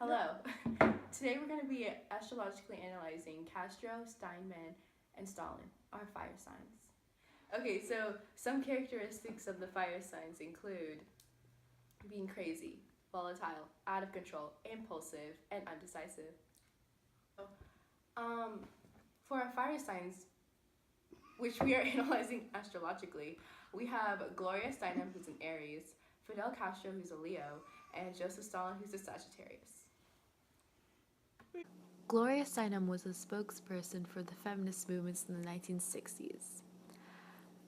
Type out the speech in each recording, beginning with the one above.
Hello. Today we're going to be astrologically analyzing Castro, Steinman, and Stalin, our fire signs. Okay, so some characteristics of the fire signs include being crazy, volatile, out of control, impulsive, and undecisive. Um, for our fire signs, which we are analyzing astrologically, we have Gloria Steinem, who's an Aries, Fidel Castro, who's a Leo, and Joseph Stalin, who's a Sagittarius. Gloria Steinem was a spokesperson for the feminist movements in the 1960s.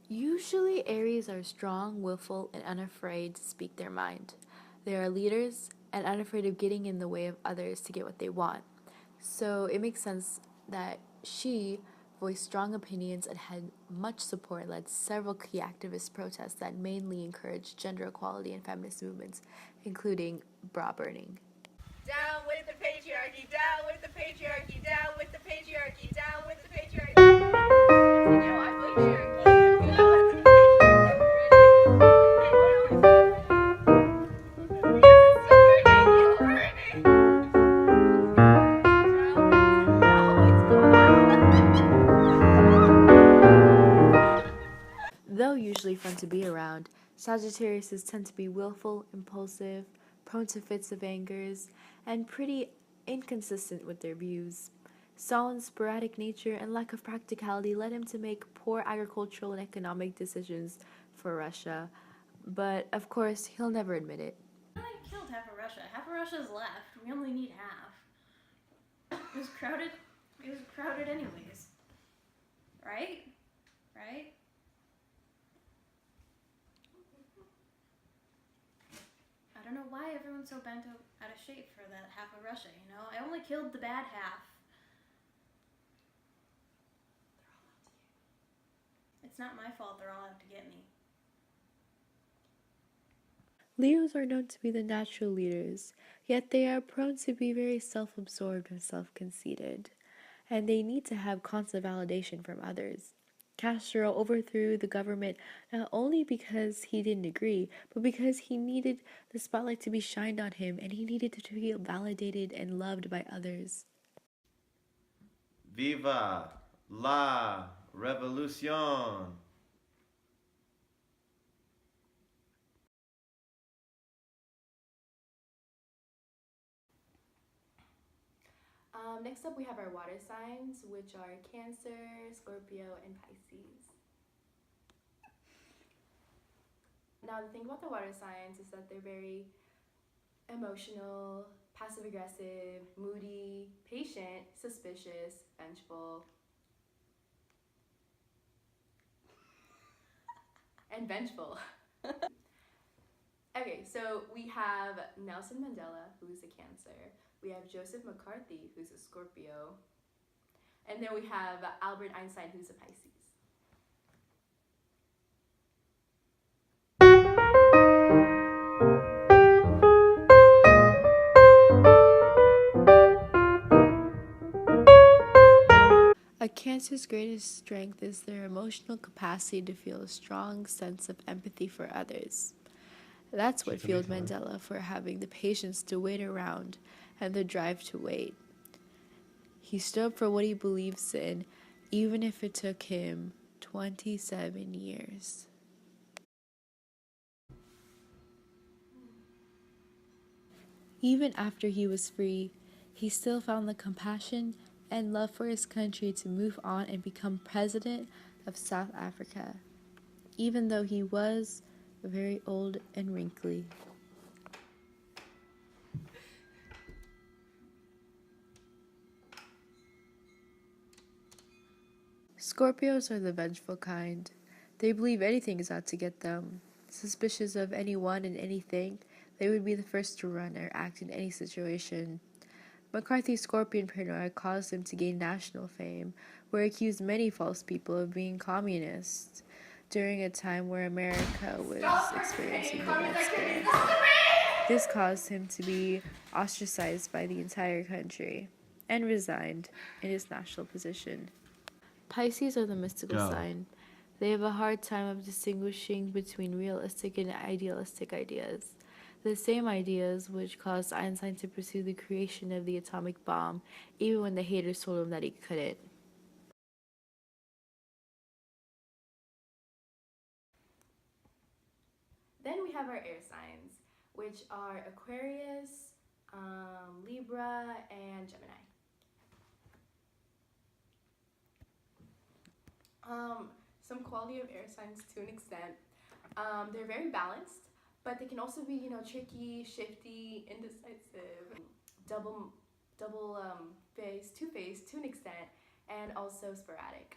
Usually, Aries are strong, willful, and unafraid to speak their mind. They are leaders and unafraid of getting in the way of others to get what they want. So it makes sense that she voiced strong opinions and had much support and led several key activist protests that mainly encouraged gender equality and feminist movements, including bra burning. Down with the patriarchy, down with the patriarchy, down with the patriarchy, down with the patriarchy. Yo, I patriarchy. Down with the Though usually fun to be around, Sagittariuses tend to be willful, impulsive, prone to fits of angers, and pretty inconsistent with their views. Stalin's sporadic nature and lack of practicality led him to make poor agricultural and economic decisions for Russia, but of course, he'll never admit it. I killed half of Russia. Half of Russia's left. We only need half. It was crowded. It was crowded anyways. Right? Right? I don't know why everyone's so bent out of shape for that half of Russia, you know? I only killed the bad half. It's not my fault they're all out to get me. Leos are known to be the natural leaders, yet they are prone to be very self-absorbed and self-conceited, and they need to have constant validation from others. Castro overthrew the government not only because he didn't agree, but because he needed the spotlight to be shined on him and he needed to feel validated and loved by others. Viva la revolución! Next up, we have our water signs, which are Cancer, Scorpio, and Pisces. Now, the thing about the water signs is that they're very emotional, passive aggressive, moody, patient, suspicious, vengeful, and vengeful. Okay, so we have Nelson Mandela, who's a Cancer. We have Joseph McCarthy, who's a Scorpio. And then we have Albert Einstein, who's a Pisces. A Cancer's greatest strength is their emotional capacity to feel a strong sense of empathy for others. That's what fueled Mandela for having the patience to wait around and the drive to wait. He stood up for what he believes in, even if it took him 27 years. Even after he was free, he still found the compassion and love for his country to move on and become president of South Africa, even though he was very old and wrinkly. Scorpios are the vengeful kind. They believe anything is out to get them. Suspicious of anyone and anything, they would be the first to run or act in any situation. McCarthy's Scorpion paranoia caused him to gain national fame, where he accused many false people of being communists during a time where America was experiencing the Red Scare. This caused him to be ostracized by the entire country and resigned in his national position. Pisces are the mystical sign. They have a hard time of distinguishing between realistic and idealistic ideas. The same ideas which caused Einstein to pursue the creation of the atomic bomb, even when the haters told him that he couldn't. Then we have our air signs, which are Aquarius, Libra, and Gemini. Some quality of air signs to an extent. They're very balanced, but they can also be, tricky, shifty, indecisive, two-faced to an extent, and also sporadic.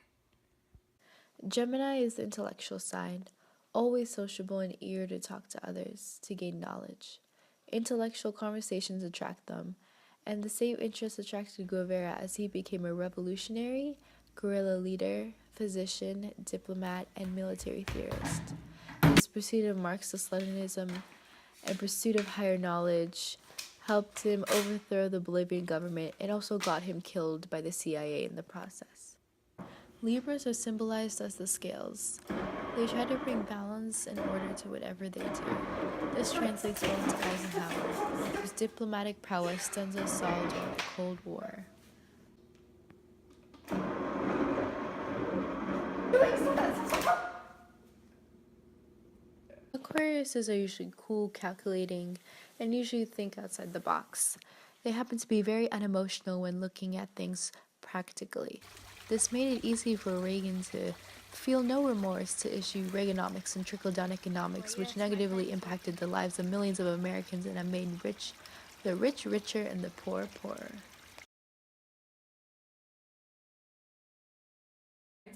Gemini is the intellectual sign, always sociable and eager to talk to others, to gain knowledge. Intellectual conversations attract them, and the same interests attracted Guevara as he became a revolutionary, guerrilla leader, physician, diplomat, and military theorist. His pursuit of Marxist-Leninism and pursuit of higher knowledge helped him overthrow the Bolivian government and also got him killed by the CIA in the process. Libras are symbolized as the scales. They try to bring balance and order to whatever they do. This translates well into Eisenhower, whose diplomatic prowess stands us saw during the Cold War. Aquariuses are usually cool, calculating, and usually think outside the box. They happen to be very unemotional when looking at things practically. This made it easy for Reagan to feel no remorse to issue Reaganomics and trickle-down economics, which negatively impacted the lives of millions of Americans and have made the rich richer and the poor poorer.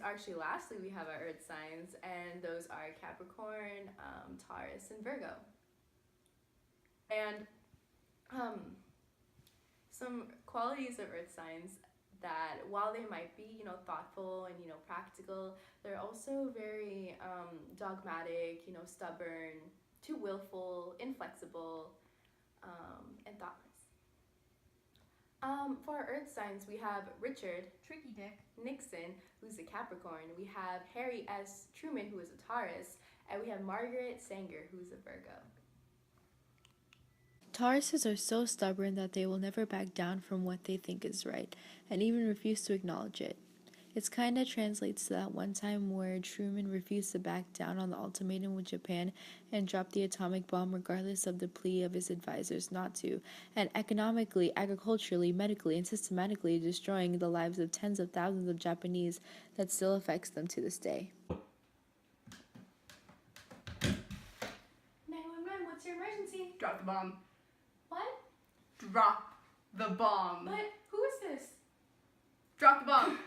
Actually, lastly, we have our earth signs, and those are Capricorn, Taurus, and Virgo. And some qualities of earth signs that, while they might be, thoughtful and, practical, they're also very dogmatic, stubborn, too willful, inflexible, and thoughtless. For our earth signs, we have Richard Tricky Dick Nixon, who's a Capricorn. We have Harry S. Truman, who is a Taurus. And we have Margaret Sanger, who's a Virgo. Tauruses are so stubborn that they will never back down from what they think is right, and even refuse to acknowledge it. It's kinda translates to that one time where Truman refused to back down on the ultimatum with Japan and dropped the atomic bomb regardless of the plea of his advisors not to, and economically, agriculturally, medically, and systematically destroying the lives of tens of thousands of Japanese that still affects them to this day. 911, what's your emergency? Drop the bomb. What? Drop the bomb. But who is this? Drop the bomb.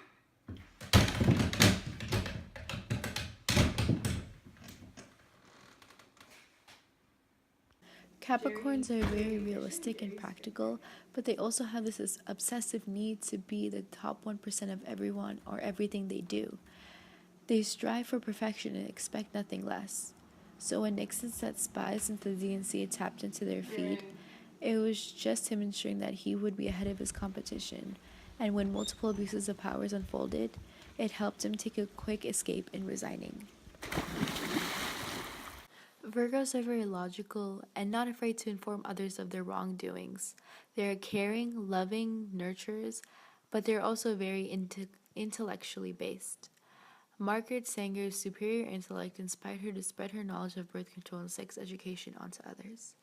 Capricorns are very realistic and practical, but they also have this obsessive need to be the top 1% of everyone or everything they do. They strive for perfection and expect nothing less. So when Nixon sent spies into the DNC and tapped into their feed, it was just him ensuring that he would be ahead of his competition. And when multiple abuses of powers unfolded, it helped him take a quick escape in resigning. Virgos are very logical and not afraid to inform others of their wrongdoings. They are caring, loving, nurturers, but they're also very intellectually based. Margaret Sanger's superior intellect inspired her to spread her knowledge of birth control and sex education onto others.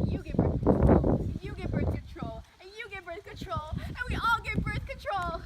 You get birth control, you get birth control, and you get birth control, and we all get birth control.